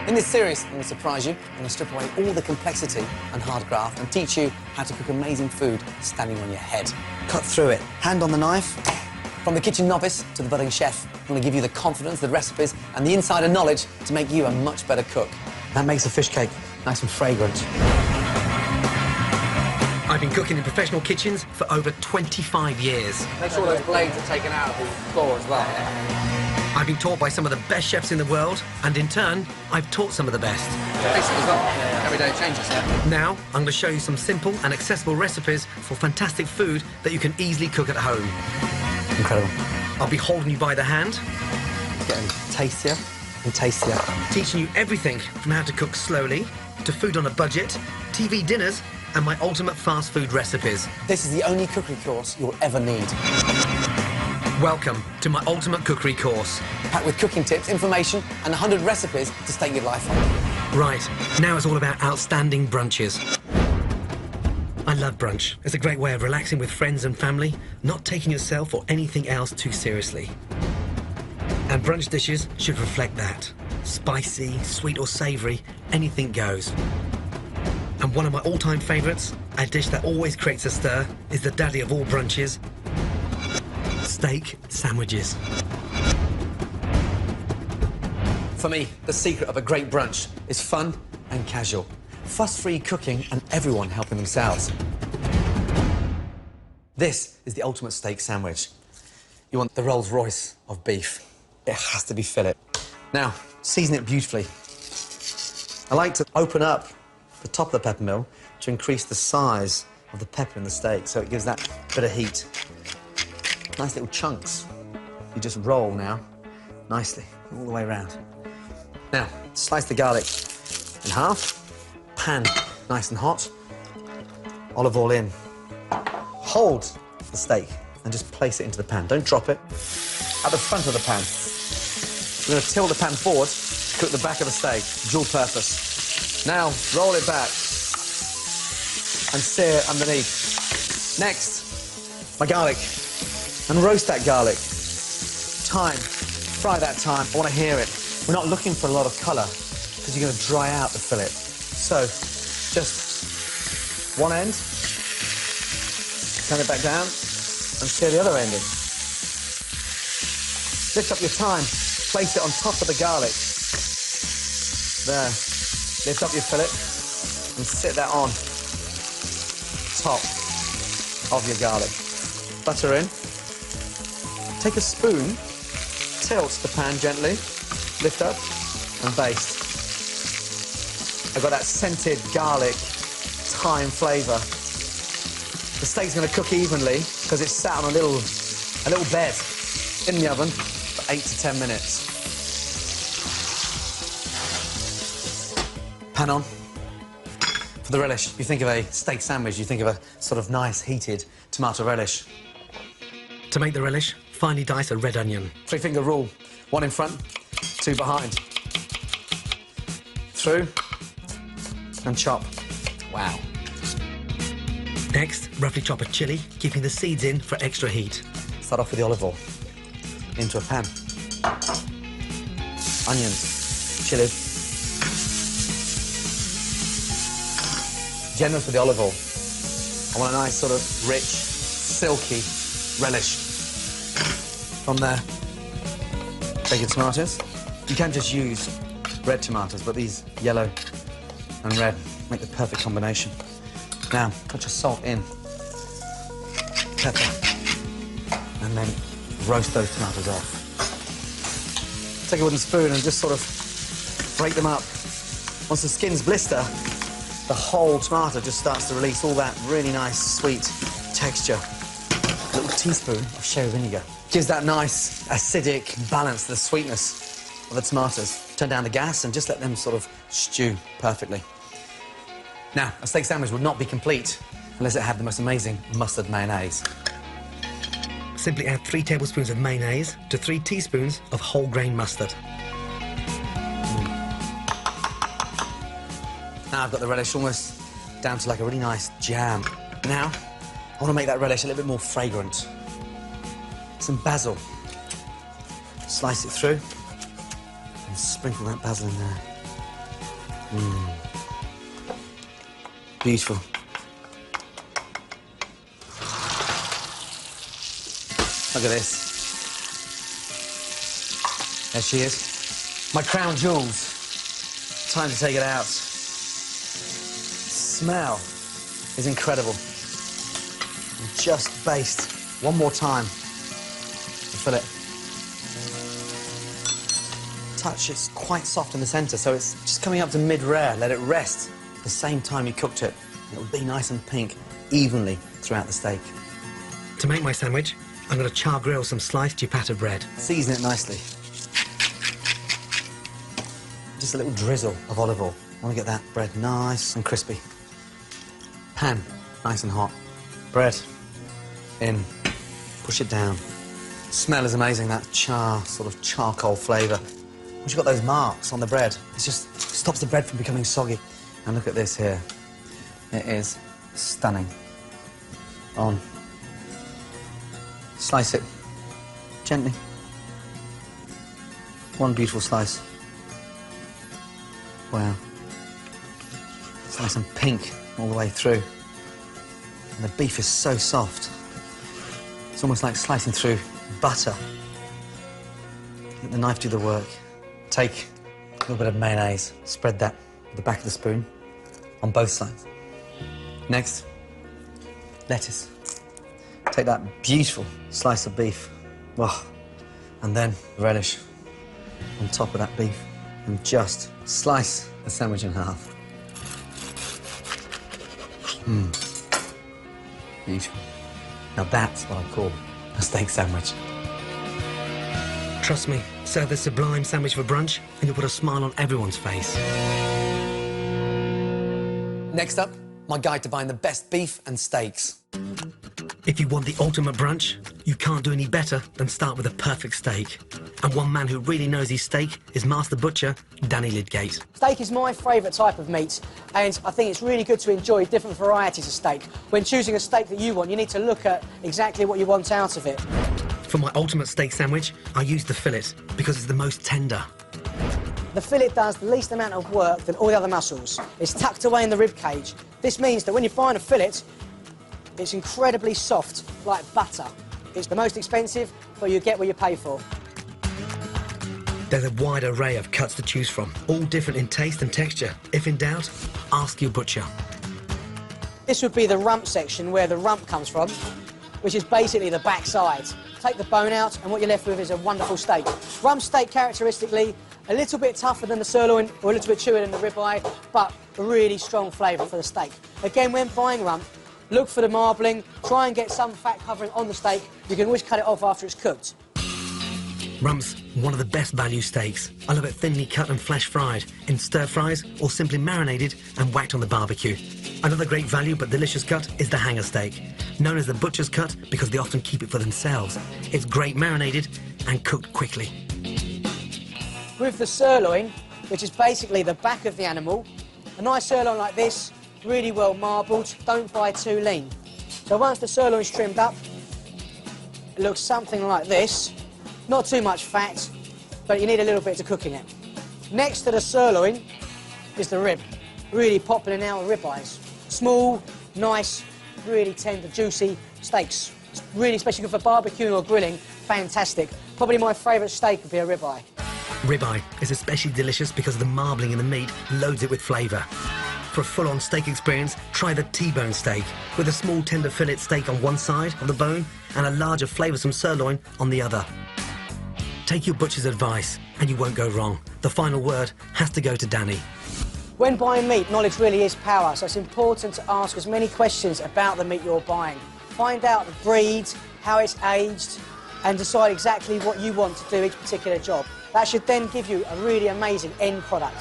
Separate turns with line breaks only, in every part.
In this series, I'm going to surprise you. I'm going to strip away all the complexity and hard graft and teach you how to cook amazing food standing on your head. Cut through it, hand on the knife. From the kitchen novice to the budding chef, I'm going to give you the confidence, the recipes and the insider knowledge to make you a much better cook. That makes a fish cake nice and fragrant.
I've been cooking in professional kitchens for over 25 years.
Make sure those blades are taken out of the floor as well.
I've been taught by some of the best chefs in the world, and in turn, I've taught some of the best.
Taste it as well. Every day changes.
Now, I'm going to show you some simple and accessible recipes for fantastic food that you can easily cook at home.
Incredible.
I'll be holding you by the hand.
It's getting tastier and tastier.
Teaching you everything from how to cook slowly, to food on a budget, TV dinners, and my ultimate fast food recipes.
This is the only cookery course you'll ever need.
Welcome to my ultimate cookery course.
Packed with cooking tips, information, and 100 recipes to stake your life on.
Right, now it's all about outstanding brunches. I love brunch. It's a great way of relaxing with friends and family, not taking yourself or anything else too seriously. And brunch dishes should reflect that. Spicy, sweet or savoury, anything goes. And one of my all-time favourites, a dish that always creates a stir, is the daddy of all brunches, steak sandwiches.
For me, the secret of a great brunch is fun and casual. Fuss-free cooking and everyone helping themselves. This is the ultimate steak sandwich. You want the Rolls Royce of beef. It has to be fillet. Now, season it beautifully. I like to open up the top of the pepper mill to increase the size of the pepper in the steak, so it gives that bit of heat. Nice little chunks. You just roll now, nicely, all the way around. Now, slice the garlic in half. Pan nice and hot. Olive oil in. Hold the steak and just place it into the pan. Don't drop it. At the front of the pan. We're going to tilt the pan forward, cook the back of the steak, dual purpose. Now, roll it back and sear underneath. Next, my garlic. And roast that garlic. Thyme. Fry that thyme. I want to hear it. We're not looking for a lot of colour because you're going to dry out the fillet. So, just one end. Turn it back down and sear the other end in. Lift up your thyme. Place it on top of the garlic. There. Lift up your fillet and sit that on top of your garlic. Butter in. Take a spoon, tilt the pan gently, lift up and baste. I've got that scented garlic, thyme flavour. The steak's going to cook evenly because it's sat on a little bed in the oven for 8 to 10 minutes. Pan on. For the relish, you think of a steak sandwich, you think of a sort of nice heated tomato relish.
To make the relish, finely dice a red onion.
3-finger rule. 1 in front, 2 behind. Through and chop. Wow.
Next, roughly chop a chilli, keeping the seeds in for extra heat.
Start off with the olive oil. Into a pan. Onions, chilli. Generous with the olive oil. I want a nice sort of rich, silky relish. From there, take your tomatoes. You can just use red tomatoes, but these yellow and red make the perfect combination. Now, put your salt in, pepper, and then roast those tomatoes off. Take a wooden spoon and just sort of break them up. Once the skins blister, the whole tomato just starts to release all that really nice, sweet texture. A little teaspoon of sherry vinegar. Gives that nice, acidic balance to the sweetness of the tomatoes. Turn down the gas and just let them sort of stew perfectly. Now, a steak sandwich would not be complete unless it had the most amazing mustard mayonnaise.
Simply add 3 tablespoons of mayonnaise to 3 teaspoons of whole grain mustard.
Now I've got the relish almost down to like a really nice jam. Now, I want to make that relish a little bit more fragrant. Some basil. Slice it through and sprinkle that basil in there. Beautiful. Look at this. There she is. My crown jewels. Time to take it out. Smell is incredible. Just baste one more time. Fill it. Touch, it's quite soft in the centre, so it's just coming up to mid-rare. Let it rest at the same time you cooked it. It'll be nice and pink evenly throughout the steak.
To make my sandwich, I'm going to char grill some sliced ciabatta bread.
Season it nicely. Just a little drizzle of olive oil. I want to get that bread nice and crispy. Pan, nice and hot. Bread in. Push it down. Smell is amazing, that sort of charcoal flavour. Once you've got those marks on the bread, it just stops the bread from becoming soggy. And look at this here. It is stunning. On. Slice it gently. One beautiful slice. Wow. It's nice and pink all the way through. And the beef is so soft. It's almost like slicing through butter. Let the knife do the work. Take a little bit of mayonnaise, spread that with the back of the spoon on both sides. Next, lettuce. Take that beautiful slice of beef. Oh, and then relish on top of that beef. And just slice the sandwich in half. Beautiful. Now that's what I call a steak sandwich.
Trust me, serve this sublime sandwich for brunch and you'll put a smile on everyone's face.
Next up, my guide to buying the best beef and steaks.
If you want the ultimate brunch, you can't do any better than start with a perfect steak. And one man who really knows his steak is Master Butcher, Danny Lidgate.
Steak is my favourite type of meat, and I think it's really good to enjoy different varieties of steak. When choosing a steak that you want, you need to look at exactly what you want out of it.
For my ultimate steak sandwich, I use the fillet because it's the most tender.
The fillet does the least amount of work than all the other muscles. It's tucked away in the rib cage. This means that when you're buying a fillet, it's incredibly soft, like butter. It's the most expensive, but you get what you pay for.
There's a wide array of cuts to choose from, all different in taste and texture. If in doubt, ask your butcher.
This would be the rump section, where the rump comes from, which is basically the backside. Take the bone out, and what you're left with is a wonderful steak. Rump steak, characteristically, a little bit tougher than the sirloin, or a little bit chewier than the ribeye, but a really strong flavour for the steak. Again, when buying rump, look for the marbling, try and get some fat covering on the steak. You can always cut it off after it's cooked.
Rump's one of the best value steaks. I love it thinly cut and flash fried, in stir fries, or simply marinated and whacked on the barbecue. Another great value but delicious cut is the hanger steak, known as the butcher's cut because they often keep it for themselves. It's great marinated and cooked quickly.
With the sirloin, which is basically the back of the animal, a nice sirloin like this, really well marbled, don't buy too lean. So once the sirloin's trimmed up, it looks something like this. Not too much fat, but you need a little bit to cook in it. Next to the sirloin is the rib. Really popular now with ribeyes. Small, nice, really tender, juicy steaks. It's really especially good for barbecuing or grilling. Fantastic. Probably my favourite steak would be a ribeye.
Ribeye is especially delicious because the marbling in the meat loads it with flavour. For a full-on steak experience, try the T-bone steak, with a small tender fillet steak on one side of the bone and a larger flavoursome sirloin on the other. Take your butcher's advice and you won't go wrong. The final word has to go to Danny.
When buying meat, knowledge really is power, so it's important to ask as many questions about the meat you're buying. Find out the breed, how it's aged, and decide exactly what you want to do each particular job. That should then give you a really amazing end product.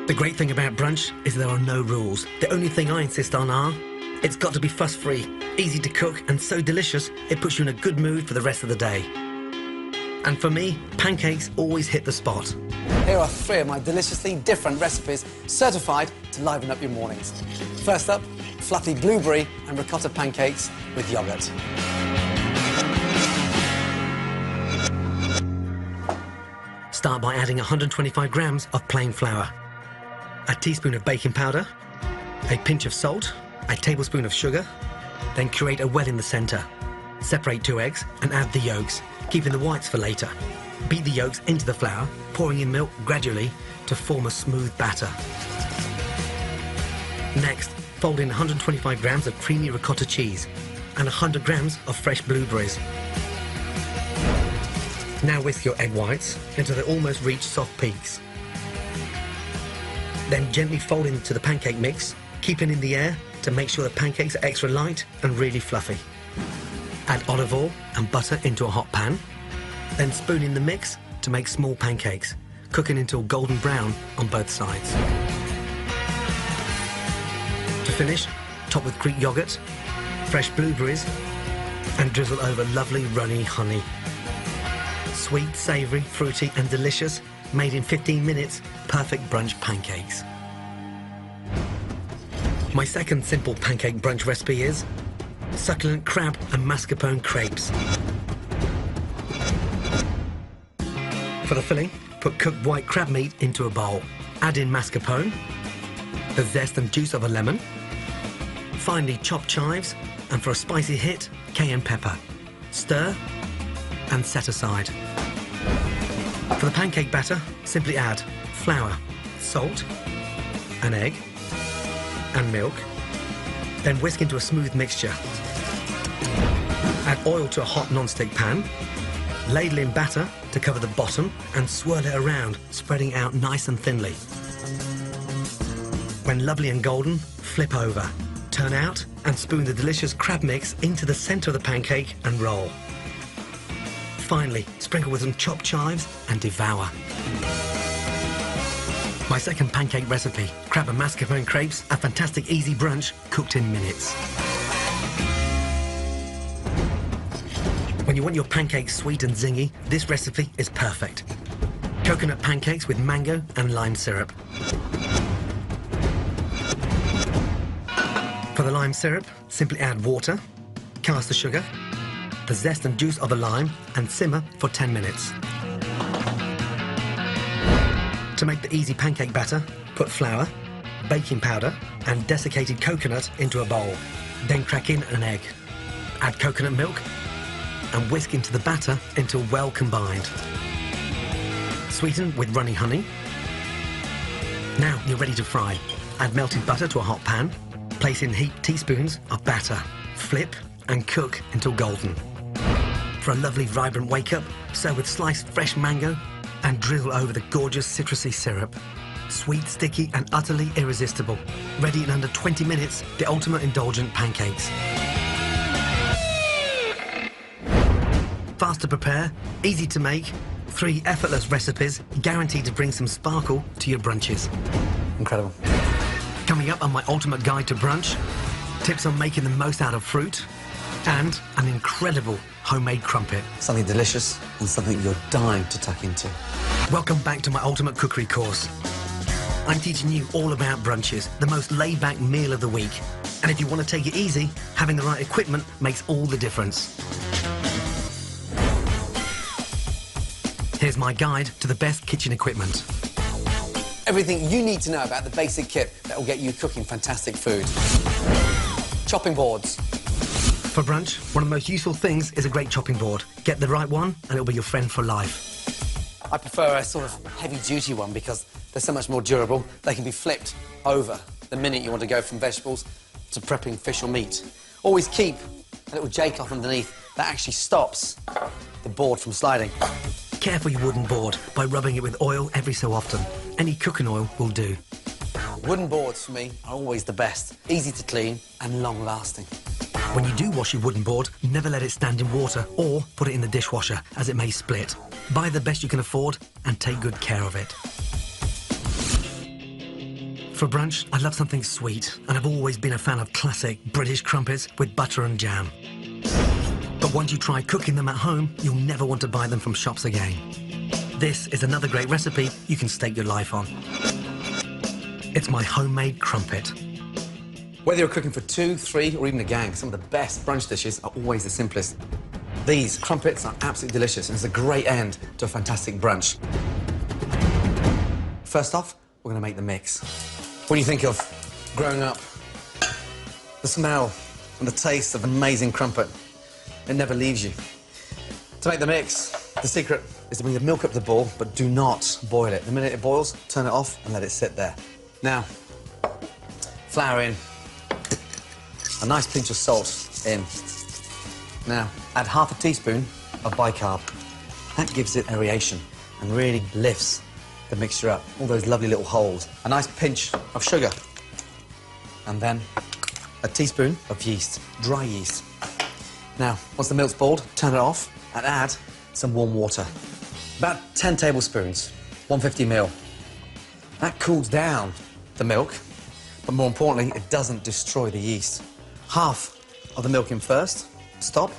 The great thing about brunch is there are no rules. The only thing I insist on are, it's got to be fuss-free, easy to cook, and so delicious it puts you in a good mood for the rest of the day. And for me, pancakes always hit the spot.
Here are 3 of my deliciously different recipes certified to liven up your mornings. First up, fluffy blueberry and ricotta pancakes with yoghurt.
Start by adding 125 grams of plain flour, a teaspoon of baking powder, a pinch of salt, a tablespoon of sugar, then create a well in the centre. Separate 2 eggs and add the yolks, keeping the whites for later. Beat the yolks into the flour, pouring in milk gradually to form a smooth batter. Next, fold in 125 grams of creamy ricotta cheese and 100 grams of fresh blueberries. Now whisk your egg whites until they almost reach soft peaks. Then gently fold into the pancake mix, keeping in the air to make sure the pancakes are extra light and really fluffy. Add olive oil and butter into a hot pan, then spoon in the mix to make small pancakes, cooking until golden brown on both sides. To finish, top with Greek yogurt, fresh blueberries, and drizzle over lovely runny honey. Sweet, savoury, fruity and delicious, made in 15 minutes, perfect brunch pancakes. My second simple pancake brunch recipe is succulent crab and mascarpone crepes. For the filling, put cooked white crab meat into a bowl. Add in mascarpone, the zest and juice of a lemon, finely chopped chives, and for a spicy hit, cayenne pepper. Stir and set aside. For the pancake batter, simply add flour, salt, an egg, and milk. Then whisk into a smooth mixture. Add oil to a hot non-stick pan. Ladle in batter to cover the bottom and swirl it around, spreading out nice and thinly. When lovely and golden, flip over. Turn out and spoon the delicious crab mix into the centre of the pancake and roll. Finally, sprinkle with some chopped chives and devour. My second pancake recipe, crab and mascarpone crepes, a fantastic easy brunch cooked in minutes. When you want your pancakes sweet and zingy, this recipe is perfect. Coconut pancakes with mango and lime syrup. For the lime syrup, simply add water, caster sugar, the zest and juice of a lime, and simmer for 10 minutes. To make the easy pancake batter, put flour, baking powder, and desiccated coconut into a bowl. Then crack in an egg. Add coconut milk and whisk into the batter until well combined. Sweeten with runny honey. Now you're ready to fry. Add melted butter to a hot pan. Place in heaped teaspoons of batter. Flip and cook until golden. For a lovely vibrant wake-up, serve with sliced fresh mango and drizzle over the gorgeous citrusy syrup. Sweet, sticky and utterly irresistible. Ready in under 20 minutes, the ultimate indulgent pancakes. Fast to prepare, easy to make, 3 effortless recipes guaranteed to bring some sparkle to your brunches.
Incredible.
Coming up on my ultimate guide to brunch, tips on making the most out of fruit, and an incredible homemade crumpet.
Something delicious and something you're dying to tuck into.
Welcome back to my ultimate cookery course. I'm teaching you all about brunches, the most laid-back meal of the week. And if you want to take it easy, having the right equipment makes all the difference. Here's my guide to the best kitchen equipment.
Everything you need to know about the basic kit that will get you cooking fantastic food. Chopping boards.
For brunch, one of the most useful things is a great chopping board. Get the right one and it'll be your friend for life.
I prefer a sort of heavy-duty one because they're so much more durable. They can be flipped over the minute you want to go from vegetables to prepping fish or meat. Always keep a little J-cloth underneath that actually stops the board from sliding.
Care for your wooden board by rubbing it with oil every so often. Any cooking oil will do.
Wooden boards, for me, are always the best. Easy to clean and long-lasting.
When you do wash your wooden board, never let it stand in water or put it in the dishwasher, as it may split. Buy the best you can afford and take good care of it. For brunch, I love something sweet, and I've always been a fan of classic British crumpets with butter and jam. But once you try cooking them at home, you'll never want to buy them from shops again. This is another great recipe you can stake your life on. It's my homemade crumpet.
Whether you're cooking for 2, 3, or even a gang, some of the best brunch dishes are always the simplest. These crumpets are absolutely delicious, and it's a great end to a fantastic brunch. First off, we're going to make the mix. What do you think of growing up? The smell and the taste of amazing crumpet. It never leaves you. To make the mix, the secret is to bring the milk up to the boil, but do not boil it. The minute it boils, turn it off and let it sit there. Now, flour in. A nice pinch of salt in. Now, add half a teaspoon of bicarb. That gives it aeration and really lifts the mixture up. All those lovely little holes. A nice pinch of sugar. And then a teaspoon of yeast, dry yeast. Now, once the milk's boiled, turn it off and add some warm water. About 10 tablespoons, 150 ml. That cools down the milk, but more importantly, it doesn't destroy the yeast. Half of the milk in first, stop,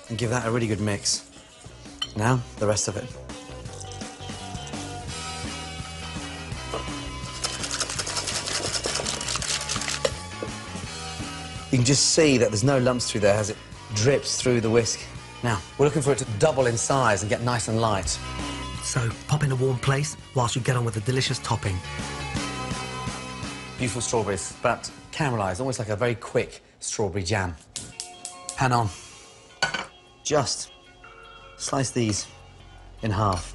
and give that a really good mix. Now, the rest of it. You can just see that there's no lumps through there as it drips through the whisk. Now, we're looking for it to double in size and get nice and light.
So, pop in a warm place whilst you get on with the delicious topping.
Beautiful strawberries, but caramelised, almost like a very quick strawberry jam. Pan on. Just slice these in half.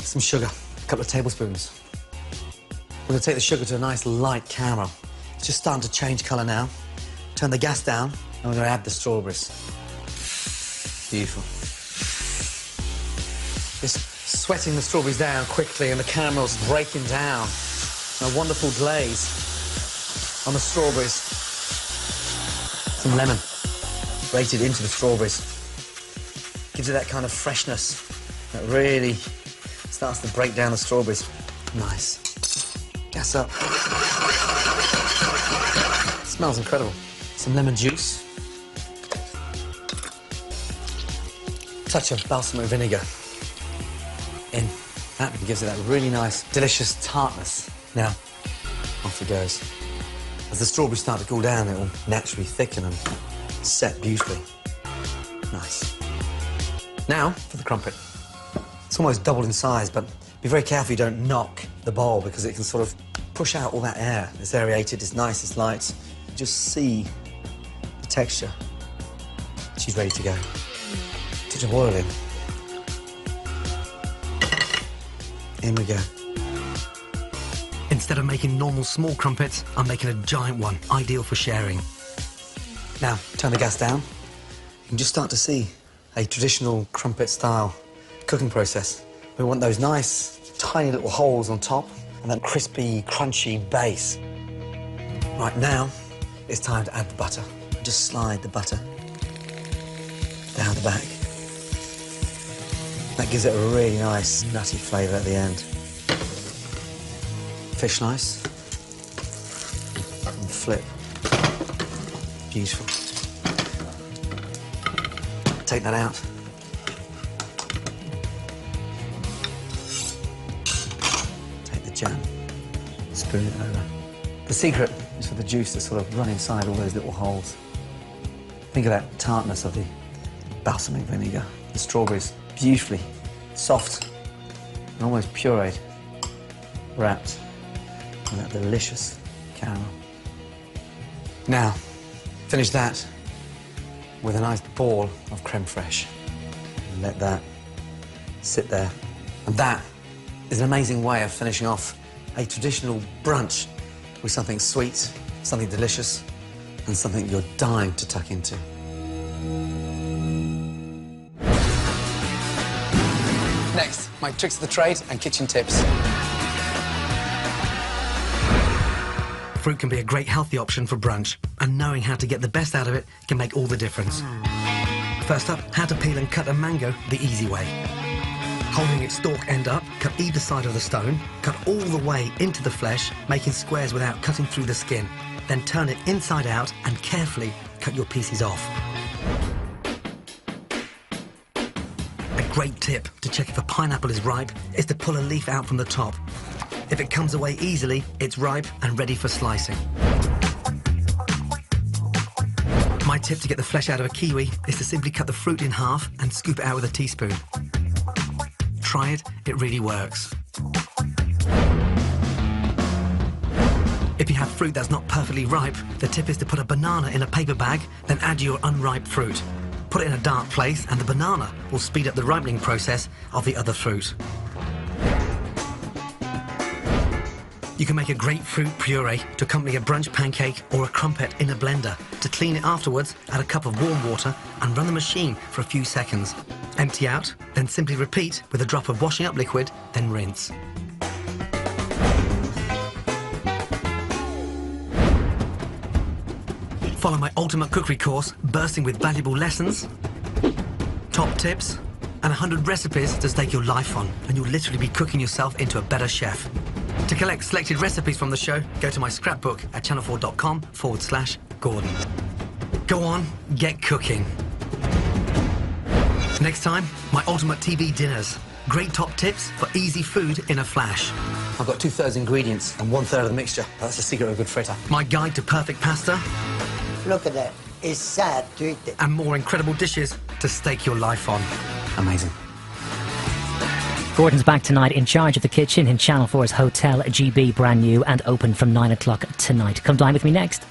Some sugar, a couple of tablespoons. We're going to take the sugar to a nice light caramel. It's just starting to change colour now. Turn the gas down, and we're going to add the strawberries. Beautiful. Just sweating the strawberries down quickly, and the caramel's breaking down. A wonderful glaze on the strawberries. Some lemon grated into the strawberries. Gives it that kind of freshness that really starts to break down the strawberries. Nice. Gas up. Smells incredible. Some lemon juice. Touch of balsamic vinegar in. That gives it that really nice, delicious tartness. Now, off it goes. As the strawberries start to cool down, it will naturally thicken and set beautifully. Nice. Now, for the crumpet. It's almost doubled in size, but be very careful you don't knock the bowl because it can sort of push out all that air. It's aerated, it's nice, it's light. Just see the texture. She's ready to go. Touch of oil in. In we go.
Instead of making normal small crumpets, I'm making a giant one, ideal for sharing.
Now, turn the gas down. You can just start to see a traditional crumpet-style cooking process. We want those nice, tiny little holes on top and that crispy, crunchy base. Right now, it's time to add the butter. Just slide the butter down the back. That gives it a really nice, nutty flavour at the end. Fish slice. And flip. Beautiful. Take that out. Take the jam. Spoon it over. The secret is for the juice to sort of run inside all those little holes. Think of that tartness of the balsamic vinegar. The strawberries, beautifully soft and almost pureed, wrapped in that delicious caramel. Now, finish that with a nice ball of creme fraiche. And let that sit there. And that is an amazing way of finishing off a traditional brunch with something sweet, something delicious, and something you're dying to tuck into. Next, my tricks of the trade and kitchen tips.
Fruit can be a great healthy option for brunch, and knowing how to get the best out of it can make all the difference. First up, how to peel and cut a mango the easy way. Holding its stalk end up, cut either side of the stone, cut all the way into the flesh, making squares without cutting through the skin. Then turn it inside out and carefully cut your pieces off. A great tip to check if a pineapple is ripe is to pull a leaf out from the top. If it comes away easily, it's ripe and ready for slicing. My tip to get the flesh out of a kiwi is to simply cut the fruit in half and scoop it out with a teaspoon. Try it, it really works. If you have fruit that's not perfectly ripe, the tip is to put a banana in a paper bag, then add your unripe fruit. Put it in a dark place and the banana will speed up the ripening process of the other fruit. You can make a grapefruit puree to accompany a brunch pancake or a crumpet in a blender. To clean it afterwards, add a cup of warm water and run the machine for a few seconds. Empty out, then simply repeat with a drop of washing up liquid, then rinse. Follow my ultimate cookery course, bursting with valuable lessons, top tips, and 100 recipes to stake your life on, and you'll literally be cooking yourself into a better chef. To collect selected recipes from the show, go to my scrapbook at channel4.com/Gordon. Go on, get cooking. Next time, my ultimate TV dinners. Great top tips for easy food in a flash.
I've got 2/3 ingredients and 1/3 of the mixture. That's the secret of a good fritter.
My guide to perfect pasta.
Look at that. It's sad to eat it.
And more incredible dishes to stake your life on.
Amazing.
Gordon's back tonight in charge of the kitchen in Channel 4's Hotel GB, brand new and open from 9 o'clock tonight. Come dine with me next.